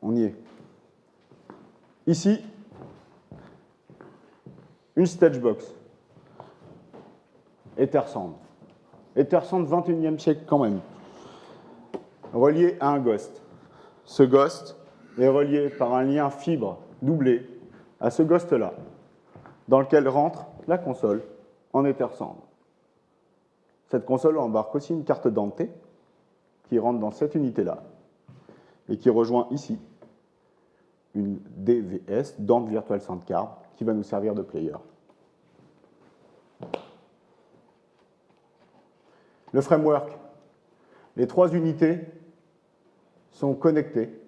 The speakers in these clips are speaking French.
On y est. Ici, une Stagebox. Ethersand. Ethersand 21e siècle quand même. Relié à un Ghost. Ce Ghost est relié par un lien fibre doublé à ce Ghost-là, dans lequel rentre la console en Ethersand. Cette console embarque aussi une carte Dante qui rentre dans cette unité-là et qui rejoint ici une DVS, Dante Virtual Sound Card, qui va nous servir de player. Le framework. Les trois unités sont connectées.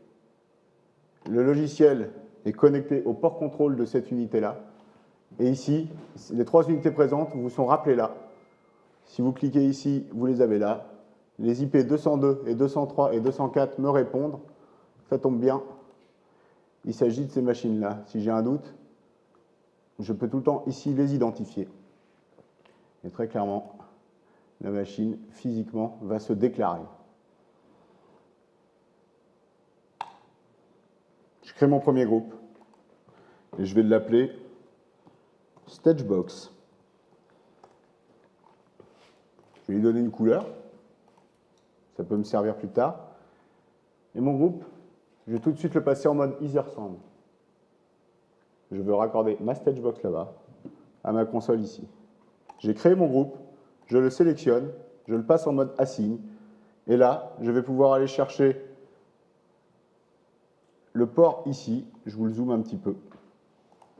Le logiciel est connecté au port contrôle de cette unité-là. Et ici, les trois unités présentes vous sont rappelées là. Si vous cliquez ici, vous les avez là. Les IP 202 et 203 et 204 me répondent. Ça tombe bien. Il s'agit de ces machines-là. Si j'ai un doute, je peux tout le temps ici les identifier. Et très clairement, la machine, physiquement, va se déclarer. Je crée mon premier groupe. Et je vais l'appeler Stagebox. Je vais lui donner une couleur. Ça peut me servir plus tard. Et mon groupe, je vais tout de suite le passer en mode Ethersound. Je veux raccorder ma Stagebox là-bas à ma console ici. J'ai créé mon groupe, je le sélectionne, je le passe en mode Assign. Et là, je vais pouvoir aller chercher le port ici. Je vous le zoome un petit peu.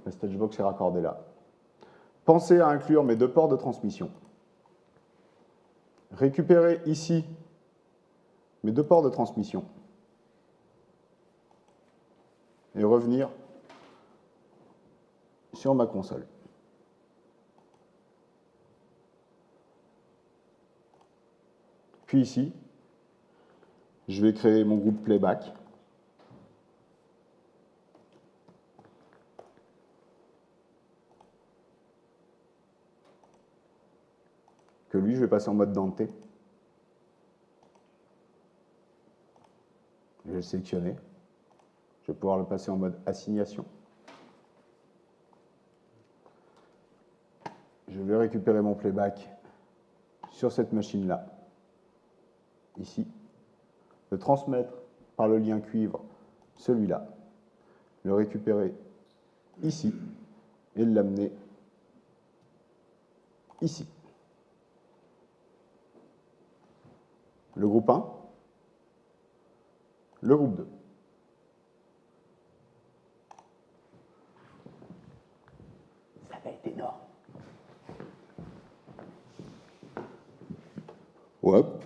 La Stagebox est raccordée là. Pensez à inclure mes deux ports de transmission. Récupérer ici mes deux ports de transmission. Et revenir sur ma console. Puis ici, je vais créer mon groupe Playback. Que lui, je vais passer en mode Dante. Je vais le sélectionner. Je vais pouvoir le passer en mode assignation. Je vais récupérer mon playback sur cette machine-là, ici. Le transmettre par le lien cuivre, celui-là. Le récupérer ici et l'amener ici. Le groupe 1, le groupe 2. Ça va être énorme. Hop.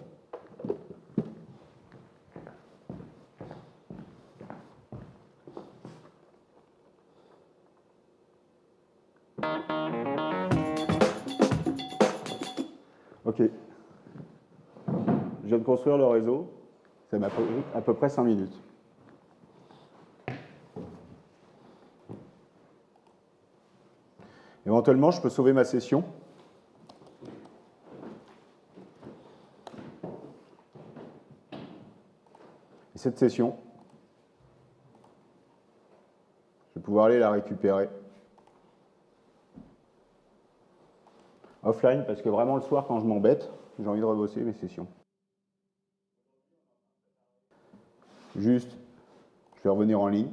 OK. Je viens de construire le réseau. Ça m'a pris à peu près 5 minutes. Éventuellement, je peux sauver ma session. Et cette session, je vais pouvoir aller la récupérer offline, parce que vraiment le soir, quand je m'embête, j'ai envie de rebosser mes sessions. Juste, je vais revenir en ligne.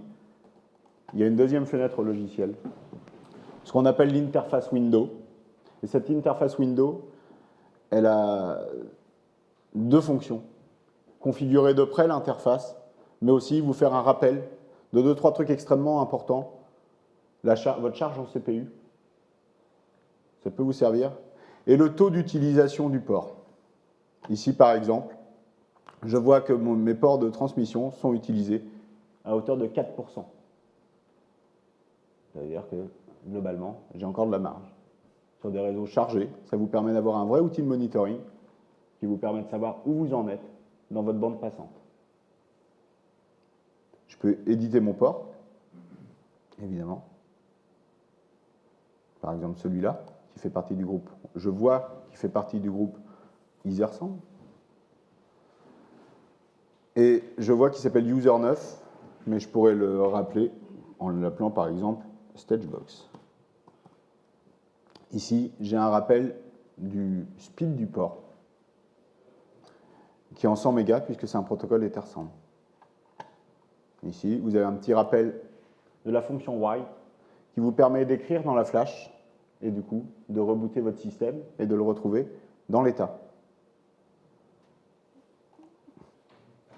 Il y a une deuxième fenêtre logicielle, ce qu'on appelle l'interface window. Et cette interface window, elle a deux fonctions. Configurer de près l'interface, mais aussi vous faire un rappel de 2-3 trucs extrêmement importants. Votre charge en CPU, ça peut vous servir. Et le taux d'utilisation du port. Ici, par exemple, je vois que mes ports de transmission sont utilisés à hauteur de 4%. C'est-à-dire que, globalement, j'ai encore de la marge. Sur des réseaux chargés, ça vous permet d'avoir un vrai outil de monitoring qui vous permet de savoir où vous en êtes dans votre bande passante. Je peux éditer mon port, évidemment. Par exemple, celui-là, qui fait partie du groupe. Je vois qu'il fait partie du groupe Ethersound. Et je vois qu'il s'appelle user9. mais je pourrais le rappeler en l'appelant par exemple StageBox. Ici, j'ai un rappel du speed du port, qui est en 100 mégas puisque c'est un protocole Ethersound. Ici, vous avez un petit rappel de la fonction while qui vous permet d'écrire dans la flash et du coup de rebooter votre système et de le retrouver dans l'état.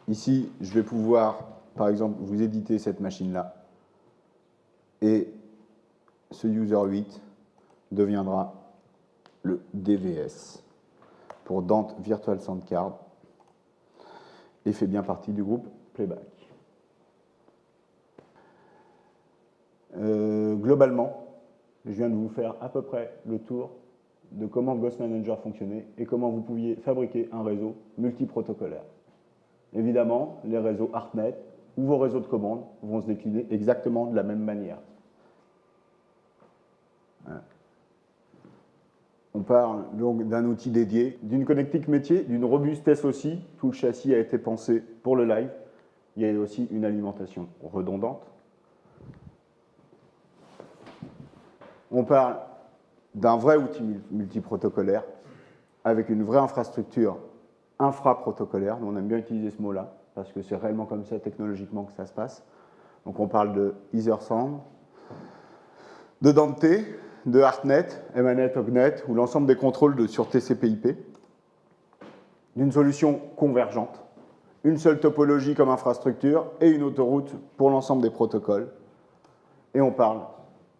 Ici, je vais pouvoir, par exemple, vous éditer cette machine-là et ce user 8 deviendra le DVS pour Dante Virtual Sound Card et fait bien partie du groupe Playback. Globalement, je viens de vous faire à peu près le tour de comment Ghost Manager fonctionnait et comment vous pouviez fabriquer un réseau multiprotocolaire. Évidemment, les réseaux ArtNet ou vos réseaux de commandes vont se décliner exactement de la même manière. Voilà. On parle donc d'un outil dédié, d'une connectique métier, d'une robustesse aussi. Tout le châssis a été pensé pour le live. Il y a aussi une alimentation redondante. On parle d'un vrai outil multiprotocolaire avec une vraie infrastructure infraprotocolaire. On aime bien utiliser ce mot-là parce que c'est réellement comme ça technologiquement que ça se passe. Donc on parle de Ethersound, de Dante, de ArtNet, Emanet, Ognet, ou l'ensemble des contrôles sur TCP/IP, d'une solution convergente, une seule topologie comme infrastructure et une autoroute pour l'ensemble des protocoles. Et on parle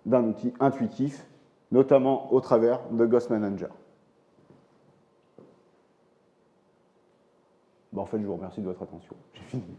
d'un outil intuitif, notamment au travers de Ghost Manager. Bon, en fait, je vous remercie de votre attention. J'ai fini.